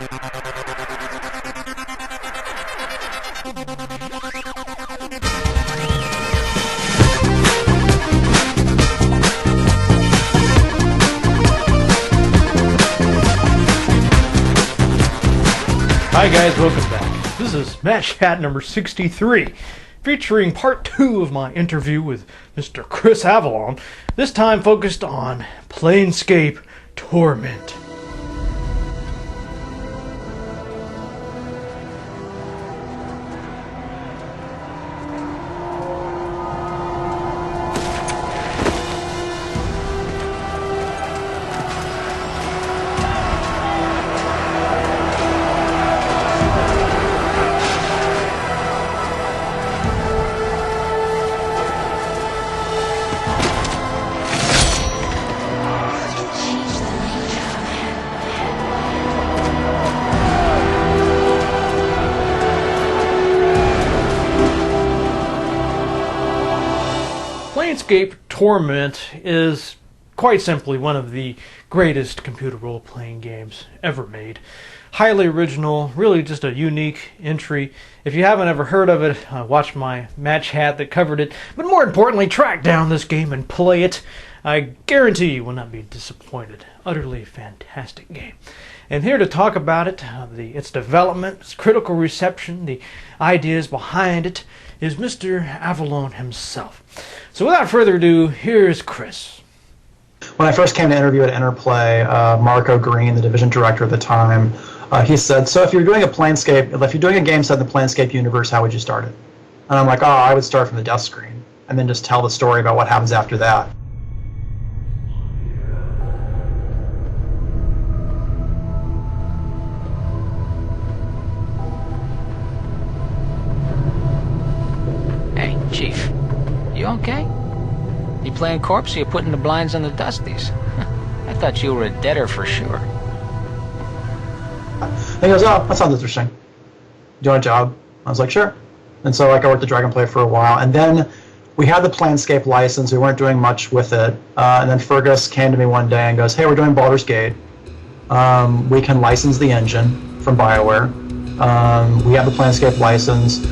Hi guys, welcome back. This is Match Hat number 63, featuring part 2 of my interview with Mr. Chris Avellone, this time focused on Planescape Torment. Planescape Torment is quite simply one of the greatest computer role-playing games ever made. Highly original, really just a unique entry. If you haven't ever heard of it, watch my Match Hat that covered it. But more importantly, track down this game and play it. I guarantee you will not be disappointed. Utterly fantastic game. And here to talk about it, its development, its critical reception, the ideas behind it, is Mr. Avellone himself. So without further ado, here's Chris. When I first came to interview at Interplay, Marco Green, the division director at the time, he said, so if you're doing a game set in the Planescape universe, how would you start it? And I'm like, I would start from the death screen, and then just tell the story about what happens after that. Hey, Chief. You okay? You playing corpse or you putting the blinds on the dusties? I thought you were a deader for sure. He goes, that sounds interesting. Do you want a job? I was like, sure. And so I worked at Dragonplay for a while. And then we had the Planescape license. We weren't doing much with it. And then Fergus came to me one day and goes, hey, we're doing Baldur's Gate. We can license the engine from BioWare. We have the Planescape license.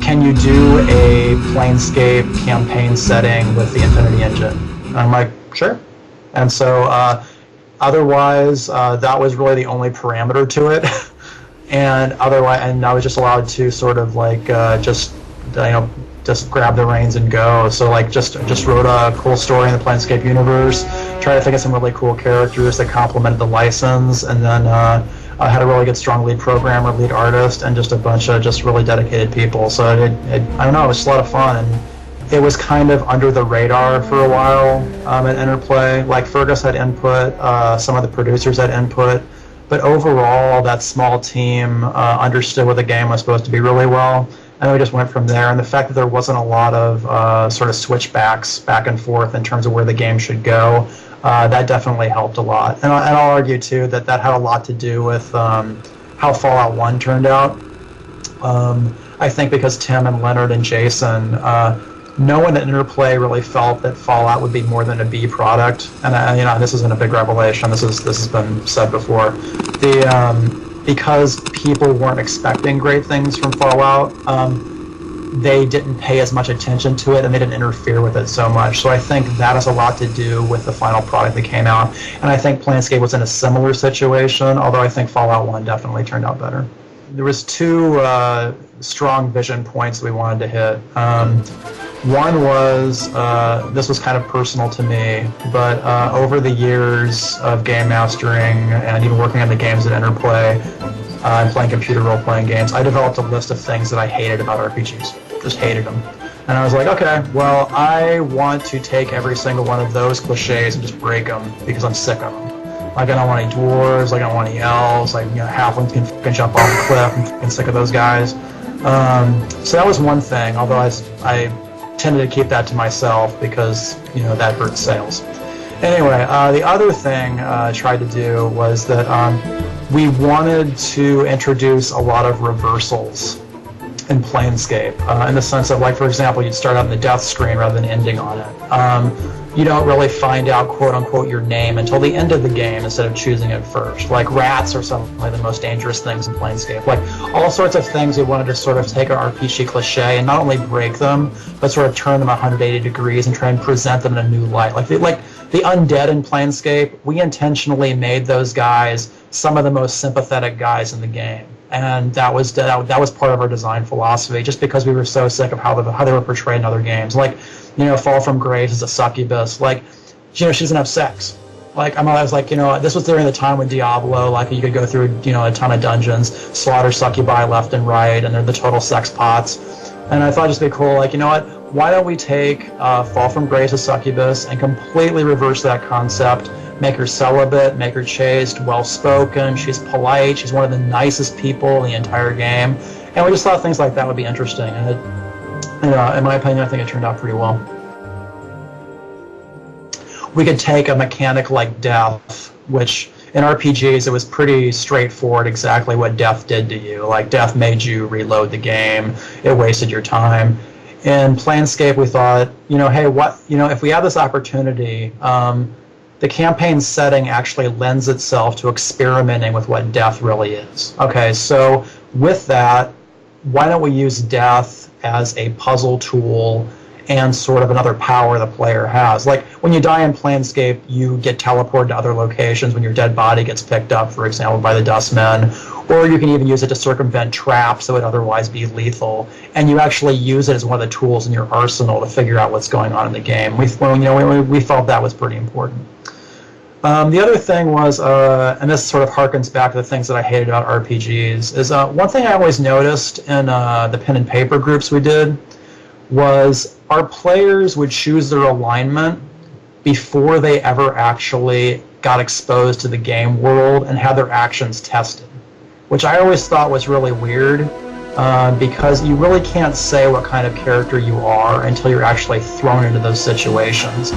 Can you do a Planescape campaign setting with the Infinity engine? And I'm like, sure. And so otherwise, that was really the only parameter to it. And I was just allowed to sort of just grab the reins and go. So just wrote a cool story in the Planescape universe, tried to think of some really cool characters that complemented the license, and then I had a really good, strong lead programmer, lead artist, and just a bunch of just really dedicated people. So I don't know, it was just a lot of fun, and it was kind of under the radar for a while at Interplay. Like Fergus had input, some of the producers had input, but overall that small team understood what the game was supposed to be really well, and we just went from there. And the fact that there wasn't a lot of sort of switchbacks back and forth in terms of where the game should go, that definitely helped a lot. And I'll argue, too, that had a lot to do with how Fallout 1 turned out. I think because Tim and Leonard and Jason, no one at Interplay really felt that Fallout would be more than a B product. And this isn't a big revelation. This has been said before. Because people weren't expecting great things from Fallout, they didn't pay as much attention to it, and they didn't interfere with it so much. So I think that has a lot to do with the final product that came out. And I think Planescape was in a similar situation, although I think Fallout 1 definitely turned out better. There was two strong vision points we wanted to hit. One was, this was kind of personal to me, but over the years of game mastering and even working on the games at Interplay and playing computer role-playing games, I developed a list of things that I hated about RPGs. Just hated them. And I was like, okay, well, I want to take every single one of those cliches and just break them because I'm sick of them. Like, I don't want any dwarves, like, I don't want any elves, like, halflings can fucking jump off a cliff, I'm fucking sick of those guys. So that was one thing, although I tended to keep that to myself because, that hurts sales. Anyway, the other thing I tried to do was that we wanted to introduce a lot of reversals in Planescape, in the sense of, like, for example, you'd start out in the death screen rather than ending on it. you don't really find out, quote-unquote, your name until the end of the game instead of choosing it first. Like, rats are some of the most dangerous things in Planescape. Like, all sorts of things we wanted to sort of take our RPG cliche and not only break them, but sort of turn them 180 degrees and try and present them in a new light. Like the undead in Planescape, we intentionally made those guys some of the most sympathetic guys in the game. And that was part of our design philosophy, just because we were so sick of how they were portrayed in other games. Like, Fall from Grace is a succubus. Like, she doesn't have sex. Like, I was like, this was during the time when Diablo, like, you could go through, a ton of dungeons, slaughter succubi left and right, and they're the total sex pots. And I thought it'd just be cool, like, why don't we take Fall from Grace, a succubus, and completely reverse that concept, make her celibate, make her chaste, well-spoken, she's polite, she's one of the nicest people in the entire game. And we just thought things like that would be interesting. And in my opinion, I think it turned out pretty well. We could take a mechanic like death, which in RPGs it was pretty straightforward exactly what death did to you. Like, death made you reload the game, it wasted your time. In Planescape, we thought, hey, if we have this opportunity, the campaign setting actually lends itself to experimenting with what death really is. Okay, so with that, why don't we use death as a puzzle tool and sort of another power the player has? Like, when you die in Planescape, you get teleported to other locations when your dead body gets picked up, for example, by the Dustmen, or you can even use it to circumvent traps that would otherwise be lethal, and you actually use it as one of the tools in your arsenal to figure out what's going on in the game. We felt that was pretty important. The other thing was, and this sort of harkens back to the things that I hated about RPGs, is one thing I always noticed in the pen and paper groups we did was our players would choose their alignment before they ever actually got exposed to the game world and had their actions tested, which I always thought was really weird, because you really can't say what kind of character you are until you're actually thrown into those situations.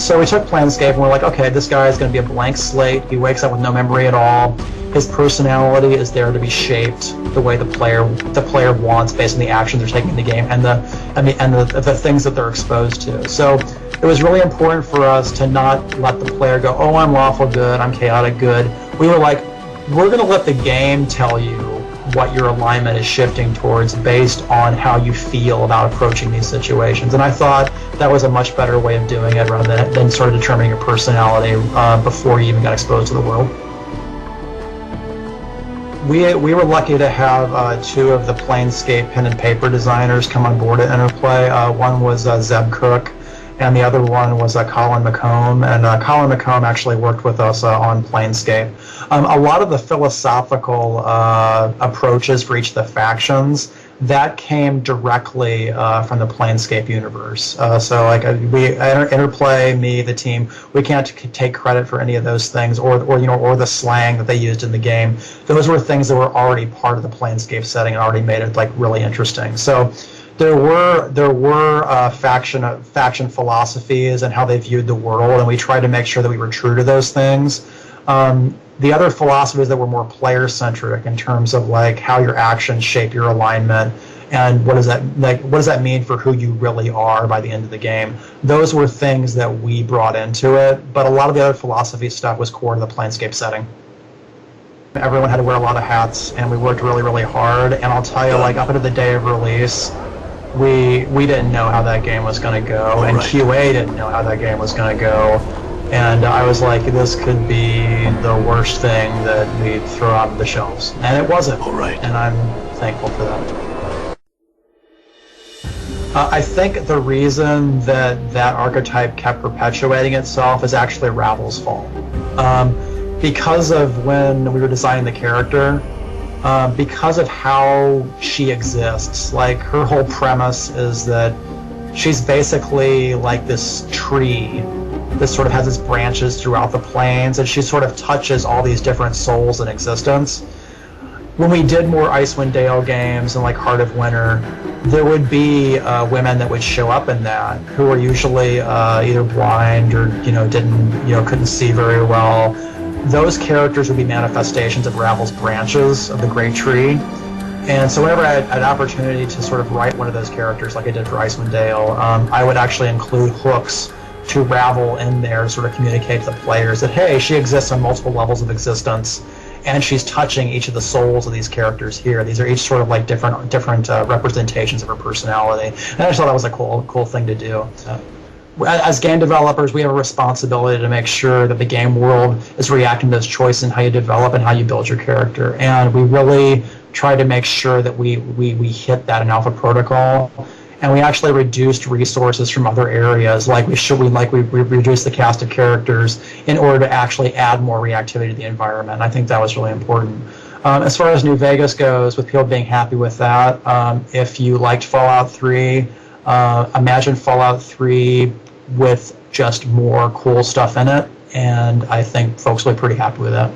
So we took Planescape and we're like, okay, this guy is going to be a blank slate. He wakes up with no memory at all. His personality is there to be shaped the way the player wants based on the actions they're taking in the game and the things that they're exposed to. So it was really important for us to not let the player go, oh, I'm lawful good, I'm chaotic good. We were like, we're going to let the game tell you what your alignment is shifting towards based on how you feel about approaching these situations. And I thought that was a much better way of doing it rather than sort of determining your personality before you even got exposed to the world. We were lucky to have two of the Planescape pen and paper designers come on board at Interplay. One was Zeb Cook, and the other one was Colin McComb. And Colin McComb actually worked with us on Planescape. A lot of the philosophical approaches for each of the factions, that came directly from the Planescape universe. So like Interplay, me, the team, we can't take credit for any of those things, or the slang that they used in the game. Those were things that were already part of the Planescape setting and already made it like really interesting. So there were faction philosophies and how they viewed the world, and we tried to make sure that we were true to those things. The other philosophies that were more player-centric in terms of like how your actions shape your alignment and what does that mean for who you really are by the end of the game. Those were things that we brought into it, but a lot of the other philosophy stuff was core to the Planescape setting. Everyone had to wear a lot of hats, and we worked really, really hard. And I'll tell you, like up until the day of release, we didn't know how that game was going to go, and QA didn't know how that game was going to go. And I was like, this could be the worst thing that we throw out of the shelves. And it wasn't. And I'm thankful for that. I think the reason that archetype kept perpetuating itself is actually Ravel's fault. Because of when we were designing the character, because of how she exists, like her whole premise is that she's basically like this tree that sort of has its branches throughout the planes, and she sort of touches all these different souls in existence. When we did more Icewind Dale games and like Heart of Winter, there would be women that would show up in that who were usually either blind or couldn't see very well. Those characters would be manifestations of Ravel's branches of the Great Tree. And so whenever I had an opportunity to sort of write one of those characters like I did for Icewind Dale, I would actually include hooks to ravel in there, sort of communicate to the players that, hey, she exists on multiple levels of existence, and she's touching each of the souls of these characters here. These are each sort of like different representations of her personality. And I just thought that was a cool thing to do. As game developers, we have a responsibility to make sure that the game world is reacting to those choices in how you develop and how you build your character. And we really try to make sure that we hit that in Alpha Protocol. And we actually reduced resources from other areas, we reduced the cast of characters in order to actually add more reactivity to the environment. And I think that was really important. As far as New Vegas goes, with people being happy with that, if you liked Fallout 3, imagine Fallout 3 with just more cool stuff in it, and I think folks will be pretty happy with that.